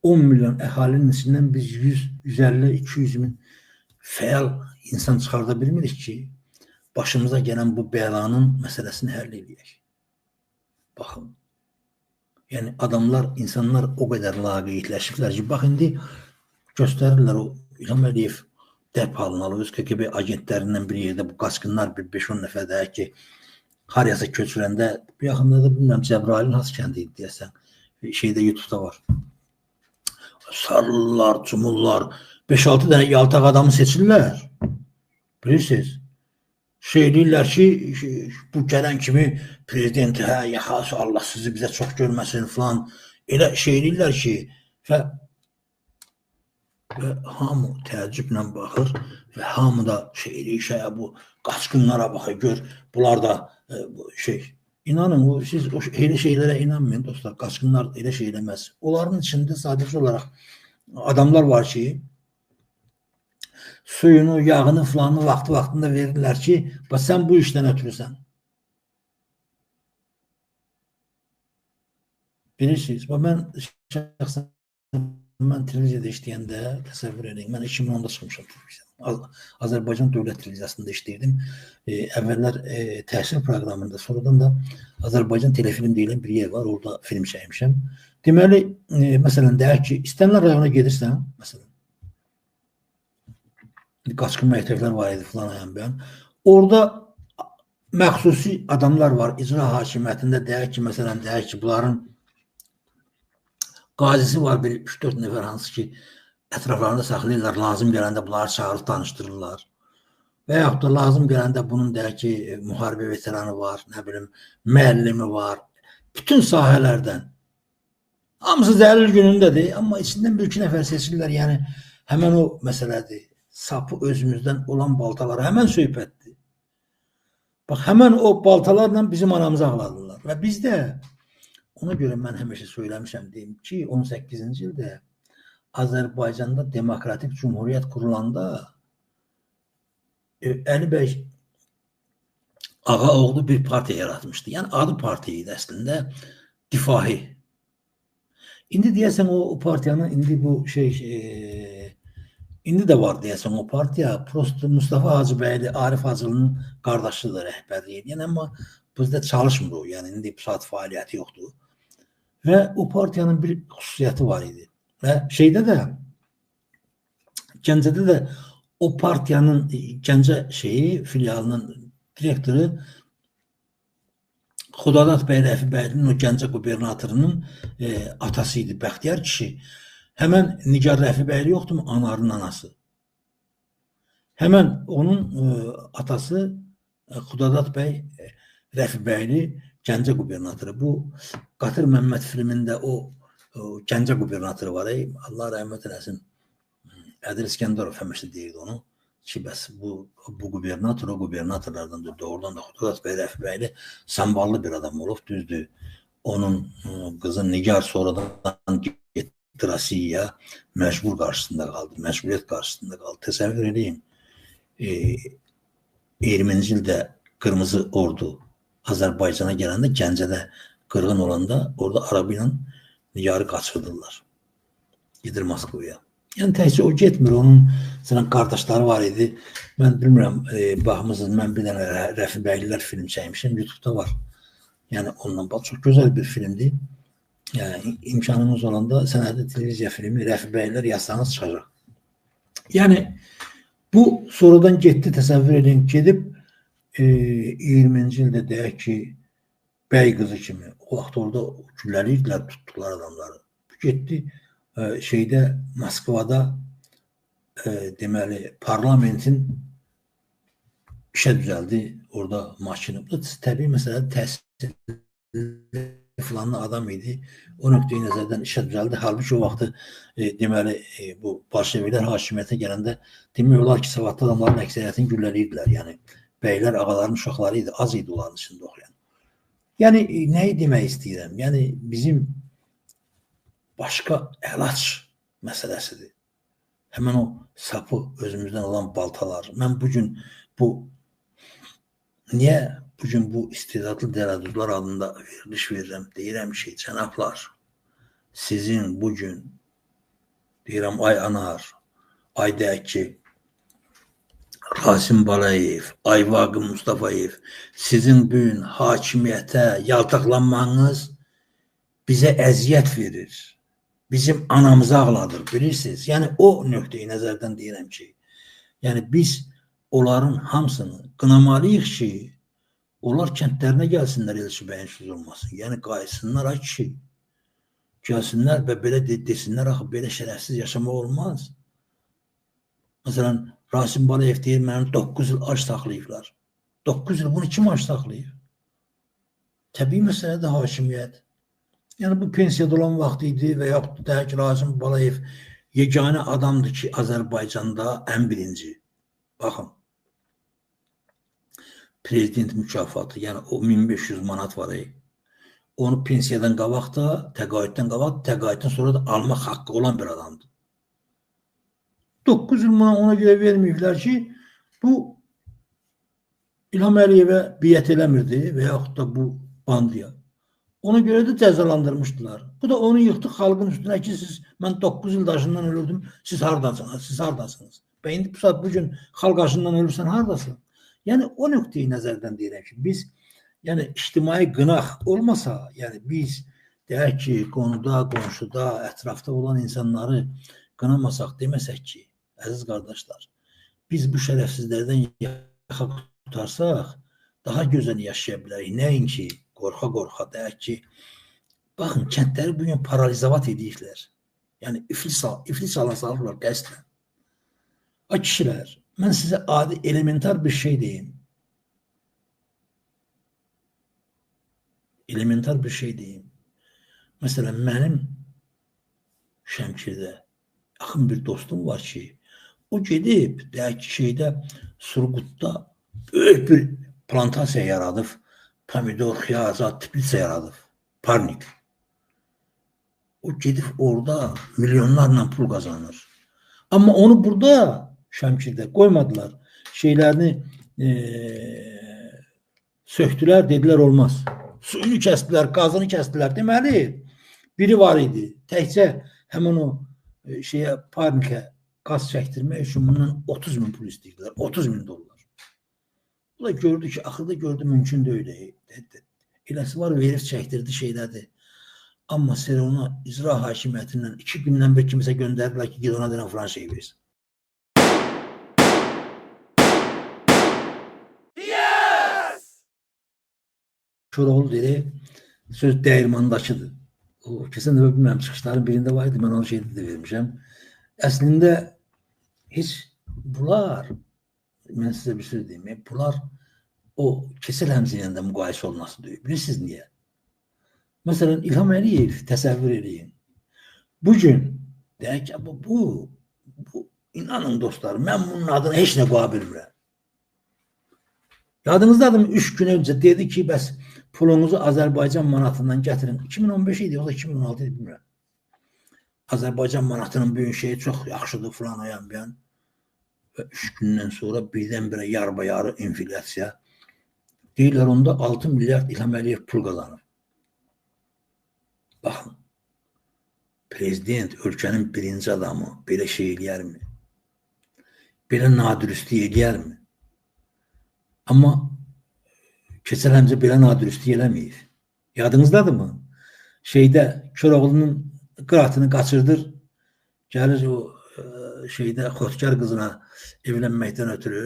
10 milyon əhalinin içindən biz 100, 150, 200 min fəal insan çıxarda bilmirik ki, başımıza gələn bu bəlanın məsələsini həll edək. Baxın. Yəni adamlar, insanlar o qədər laqeydləşiblər ki, bax indi göstərirlər o İlham Əliyev dərhal alır, öz KGB agentlərindən bir yerdə bu qaçqınlar bir 5-10 nəfər deyək ki, harayasa köçürəndə, bir yaxında da bilmirəm Cəbrayilin hansı kəndi idi deyəsən, şeydə YouTube'da var. Sarılırlar, cumurlar, 5-6 dənə yaltaq adamı seçirlər. Bilirsiniz? Şey deyirlər ki, bu gələn kimi prezidenti, hə, yaxası Allah sizi bizə çox görməsin falan. Elə şey deyirlər ki, və hamı təəccüblə baxır və hamı da şey deyir, bu qaçqınlara baxır, gör, bunlar da şey. İnanın, siz elə şeylərə inanmayın dostlar, qaçqınlar elə şey eləməz. Onların içində sadəcə olaraq adamlar var ki, suyunu, yağını filanı vaxtında verirlər ki, sən bu işdən ötürürsən. Bilirsiniz, mən televiziyada işləyəndə təsəvvür edin, mən 2010'da çıxmışam televiziyada. Azərbaycan Dövlət Televiziyasında işləyirdim. Əvvəllər təhsil proqramında, sonradan da Azərbaycan Telefilm deyilən bir yer var, orada film çəkmişəm. Deməli, məsələn, deyək ki, İstənillər rayona gedirsən, məsələn, qaçqın məktəblər var idi filan, orada məxsusi adamlar var, icra hakimiyyətində deyək ki, məsələn, deyək ki, bunların qazisi var, bir 3-4 nəfər hansı ki, ətraflarında saxlayırlar, lazım gələndə bunları çağırıb tanışdırırlar. Və yaxud da lazım gələndə bunun deyək ki, müharibə veteranı var, nə bilim, müəllimi var, bütün sahələrdən. Hamısı dəlil günündədir, amma içindən 1-2 nəfər seçirlər, yəni həmən o məsələdir, sapı özümüzdən olan baltaları, həmən söhbətdir. Bax, həmən o baltalarla bizim anamızı ağladırlar və bizdə, ona görə mən həmişə söyləmişəm, deyim ki, 18-ci ildə Azərbaycanda demokratik cumhuriyyət qurulanda Əli bəy Ağaoğlu bir partiya yaratmışdı. Yəni, adı partiya idi əslində, difahi. İndi deyəsən o partiyanın, indi bu şey, indi də var deyəsən o partiya, prosto Mustafa Hacıbəyli, Arif Hacılının qardaşıdır, rəhbərliyi edən, amma bizdə çalışmır o, yəni indi bu saat fəaliyyəti yoxdur. Və o partiyanın bir xüsusiyyəti var idi. Və şeydə də, Gəncədə də o partiyanın Gəncə şeyi, filialının direktoru Xudadad bəy Rəfibəylinin, o Gəncə qubernatorunun atası idi, Bəxtiyar kişi. Həmən Nigar Rəfibəyli yoxdur mu? Anarın anası. Həmən onun atası Xudadad bəy Rəfibəyli Gəncə qubernatoru. Bu Qatır Məmməd filmində o Gəncə qubernatoru var. Allah rəhmət eləsin. Ədil İskəndərov həmişə deyirdi onu. Ki, bəs bu qubernator, o qubernatorlardan doğrudan da Xudadad bəy Rəfibəyli samballı bir adam olub, düzdür. Onun qızı Nigar sonradan getdi Rusiyaya, məcbur qarşısında qaldı, məcburiyyət qarşısında qaldı. Təsəvvür edeyim, 20-ci ildə Qırmızı Ordu Azərbaycana gələndə, Gəncədə qırğın olanda, orada araba ilə Nigarı qaçırdılar. Gedir Moskvaya. Yəni, təhsil o getmir, onun qardaşları var idi. Mən bilmirəm, baxmısınız, mən bir dənə Rəfibəylilər film çəkmişim, YouTube'da var. Yəni, ondan bax, çox gözəl bir filmdir. Yəni, imkanımız olanda sənədli televiziya filmi Rəfibəylilər yazsanız çıxacaq. Yəni, bu sonradan getdi, təsəvvür edin, gedib 20-ci ildə deyək ki, bəy qızı kimi, o vaxt orada gülləliyirlər, tutduqlar adamları. Getdi, şeydə, Moskvada deməli, parlamentin işə düzəldi, orada maşını. Bu da təbii məsələ, təhsil filanlı adam idi. O nöqteyi nəzərdən işə düzəldi. Halbuki o vaxtı deməli, bu Bolşeviklər hakimiyyətə gələndə demək olar ki, savadlı adamların əksəriyyətini güllələyirdilər. Yəni, bəylər, ağaların uşaqları idi, az idi onların içində oxuyan. Yəni, nəyi demək istəyirəm? Yəni, bizim başqa əlac məsələsidir. Həmən o sapı özümüzdən olan baltalar. Mən bugün niyə bugün bu istedadlı dələduzlar adında veriliş verirəm? Deyirəm ki, cənablar, sizin bugün Deyirəm, ay anar, ay Dəki, Rasim Balayev, ay Vaqif Mustafayev, sizin bu gün hakimiyyətə yaltaqlanmanız bizə əziyyət verir. Bizim anamızı ağladır, bilirsiniz. Yəni, o nöqteyi nəzərdən deyirəm ki, yəni biz onların hamısını qınamalıyıq ki, onlar kəndlərinə gəlsinlər Elçi bəyin söz olmasın. Yəni, qayıtsınlar, ay kişi. Gəlsinlər və belə desinlər, axı, belə şərəfsiz yaşamaq olmaz. Məsələn, Rasim Balayev deyir, mənim 9 il ac saxlayıblar. 9 il bunu kim ac saxlayıb? Təbii məsələdir hakimiyyət. Yəni, bu pensiyada olan vaxt idi və yaxud da ki, Rasim Balayev yeganə adamdır ki, Azərbaycanda ən birinci. Baxın, prezident mükafatı, yəni o 1500 manat var. Onu pensiyadan qabaq da, təqaüddən qabaq, təqaüddən sonra da almaq haqqı olan bir adamdır. 9 il ona görə verməyiblər ki, bu İlham Əliyevə biyyət eləmirdi və yaxud da bu bandiya. Ona görə də cəzalandırmışdılar. Bu da onu yıxdı xalqın üstünə ki, mən 9 il daşından ölürdüm, siz haradasınız? Və indi bu saat bugün xalq aşından ölürsən, haradasın? Yəni, o nöqteyi nəzərdən deyirəm ki, biz yəni, ictimai qınaq olmasa, yəni biz deyək ki, qonuda, qonşuda, ətrafda olan insanları qınamasaq, deməsək ki, əziz qardaşlar, biz bu şərəfsizlərdən yaxa qutarsaq, daha gözəl yaşaya bilərik. Nəinki, qorxa-qorxa deyək ki, baxın, kəndləri bugün paralizavat edirlər. Yəni, iflis ala salırlar qəsdən. Ay kişilər, mən sizə adi, elementar bir şey deyim. Elementar bir şey deyim. Məsələn, mənim Şəmkirdə yaxın bir dostum var ki, o gedib, deyək ki, şeydə, Surgutda böyük bir plantasiya yaradıb, pomidor, xiyazat, teplitsa yaradıb, parnik. O gedib orada milyonlarla pul kazanır. Amma onu burada, Şəmkirdə qoymadılar. Şeylərini söktülər, dedilər olmaz. Suyunu kəsdilər, qazını kəsdilər. Deməli, biri var idi. Təkcə həmin o parnikə qaz çəkdirmək üçün bundan 30 min pul istəyirdilər. 30 min dollar. Bu da gördü ki, axırda gördü, mümkün deyil. Eləsi var, verib çəkdirdi şeylədir. Amma sən ona icra hakimiyyətindən 2 gündən bir kimisə göndərirlər ki, gid ona denən filan şey versin. Köroğlu dedi, söz dəyirmandakıdır. O, kesin də bilməm, çıxışların birində var idi, mən onu şeydə də vermişəm. Əslində, heç bunlar, mən sizə bir söz deyim, bunlar o Kesel Həmzə ilə də müqayisə olması deyil. Bilirsiniz niyə? Məsələn, İlham Əliyev təsəvvür edin. Bugün, deyək ki, bu, inanın dostlar, mən bunun adını heç nə qoya bilmirəm. Yadınızdadır, 3 gün öncə dedi ki, bəs pulunuzu Azərbaycan manatından gətirin. 2015 idi, o da 2016 idi, bilmirəm. Azərbaycan manatının bugün şeyi çox yaxşıdır, filan ayan bir yan. Və 3 gündən sonra birdən-birə yarbayarı inflyasiya. Deyirlər, onda 6 milyard İlham Əliyev pul qazanır. Baxın, prezident, ölkənin birinci adamı belə şey eləyərmi? Belə nadürüstlük eləyərmi? Amma Kesel Həmzə belə nadürüstlük eləməyir. Yadınızdadır mı? Şeydə Köroğlu'nun qıratını qaçırdır, gəlir o şeydə xotkar qızına evlənməkdən ötürü,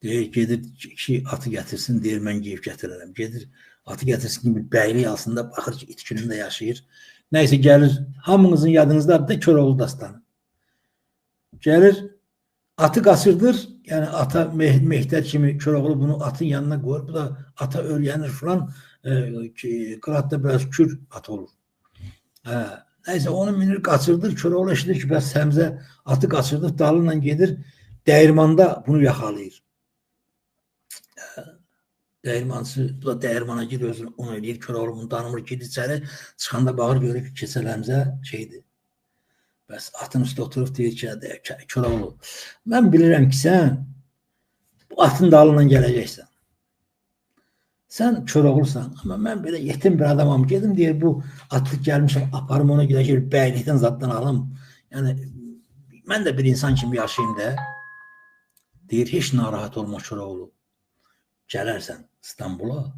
deyir, gedir ki, atı gətirsin, deyir, mən geyib gətirərəm. Gedir, atı gətirsin kimi bəylik altında, baxır ki, it günündə yaşayır. Nəysə, gəlir, hamınızın yadınızdadır da Köroğlu dastanı. Gəlir, atı qaçırdır, yəni ata Mehdər kimi Köroğlu bunu atın yanına qoyur, bu da ata öyrənir falan, qıratda biraz kür at olur. Nəysə, onu minir, qaçırdır, Köroğlu eşidir ki, bəs Həmzə atı qaçırdır, dalınla gedir, dəyirmanda bunu yaxalayır. Dəyirmançı, bu da dəyirmana girir, özünü onu eləyir, Köroğlu bunu tanımır, gedir içəri, çıxanda bağır görür ki, Kesel Həmzə şeydir. Bəs atın üstə oturub deyir ki, Köroğlu, mən bilirəm ki, sən bu atın dalından gələcəksən. Sən Koroğlusan, amma mən belə yetim bir adamam. Gedim deyir, bu atlı gəlmişəm, aparım ona gedəcək, bəylikdən zaddan alım. Yəni, mən də bir insan kimi yaşayayım da. Deyir, heç narahat olma Koroğlu. Gələrsən İstanbula,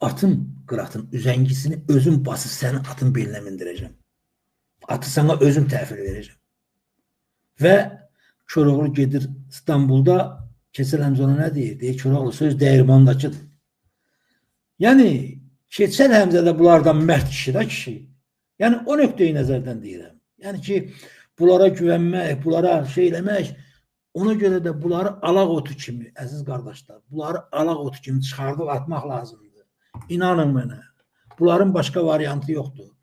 atın qıratın üzəngisini özüm basıb sənin atın belinə mindirəcəm. Atı sana özüm təhvil verəcəm. Və Koroğlu gedir İstanbulda, Keçəl Həmzə ona nə deyir? Deyir, Koroğlu söz dəyirmandakıdır. Yəni, Keçəl Həmzə də bunlardan mərd kişi də kişi. Yəni, o nöqteyi nəzərdən deyirəm. Yəni ki, bunlara güvənmək, bunlara şey eləmək, ona görə də bunları alaq otu kimi, əziz qardaşlar, bunları alaq otu kimi çıxardıb atmaq lazımdır. İnanın mənə, bunların başqa variantı yoxdur.